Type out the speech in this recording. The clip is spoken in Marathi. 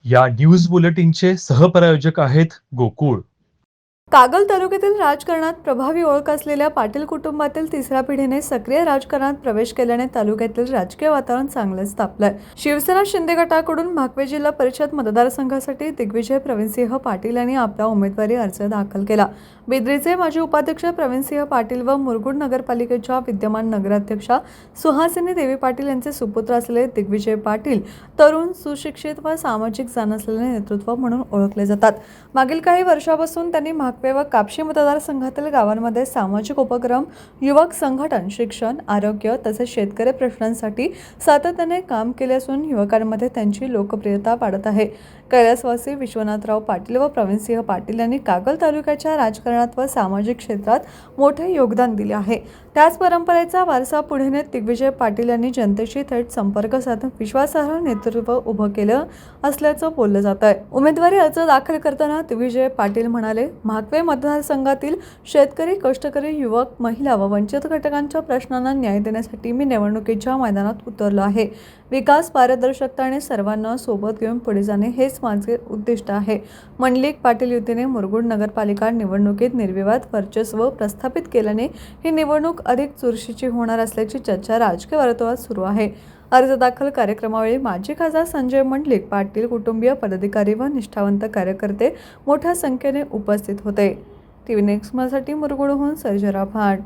या न्यूज बुलेटिनचे सहप्रायोजक आहेत गोकुळ. कागल तालुक्यातील राजकारणात प्रभावी ओळख असलेल्या पाटील कुटुंबातील तिसऱ्या पिढीने सक्रिय राजकारणात प्रवेश केल्याने तालुक्यातील राजकीय वातावरण चांगलेच तापलंय. शिवसेना शिंदे गटाकडून भाकवे जिल्हा परिषद मतदारसंघासाठी दिग्विजय प्रवीणसिंह पाटील यांनी आपला उमेदवारी अर्ज दाखल केला. बिद्रीचे माजी उपाध्यक्ष प्रवीणसिंह पाटील व मुरगुड नगरपालिकेच्या विद्यमान नगराध्यक्षा सुहासिनी देवी पाटील यांचे सुपुत्र असलेले दिग्विजय पाटील तरुण, सुशिक्षित व सामाजिक जाण असलेले नेतृत्व म्हणून ओळखले जातात. मागील काही वर्षापासून त्यांनी भाकवे व कापशी मतदारसंघातील गावांमध्ये सामाजिक उपक्रम, युवक संघटन, शिक्षण, आरोग्य तसेच शेतकरी प्रश्नांसाठी सातत्याने काम केले असून युवकांमध्ये त्यांची लोकप्रियता वाढत आहे. कैलासवासी विश्वनाथराव पाटील व प्रवीणसिंह पाटील यांनी कागल तालुक्याच्या राजकारणात व सामाजिक क्षेत्रात मोठे योगदान दिले आहे. त्याच परंपरेचा वारसा पुढे नेत दिग्विजय पाटील यांनी जनतेशी थेट संपर्क साधून विश्वासार्ह नेतृत्व उभं केलं असल्याचं बोललं जात आहे. उमेदवारी अर्ज दाखल करताना दिग्विजय पाटील म्हणाले, भाकवे मतदारसंघातील शेतकरी, कष्टकरी, युवक, महिला व वंचित घटकांच्या प्रश्नांना न्याय देण्यासाठी मी निवडणुकीच्या मैदानात उतरलो आहे. विकास, पारदर्शकता आणि सर्वांना सोबत घेऊन पुढे जाणे हेच माझे उद्दिष्ट आहे. मंडलिक पाटील युतीने मुरगुड नगरपालिका निवडणुकीत निर्विवाद वर्चस्व प्रस्थापित केल्याने ही निवडणूक अधिक चुरशीची होणार असल्याची चर्चा राजकीय वर्तुळात सुरू आहे. अर्ज दाखल कार्यक्रमावेळी माजी खासदार संजय मंडलिक, पाटील कुटुंबीय, पदाधिकारी व निष्ठावंत कार्यकर्ते मोठ्या संख्येने उपस्थित होते. टीव्ही नेक्स्ट साठी मुरगुडहून सर्जेराव भाट.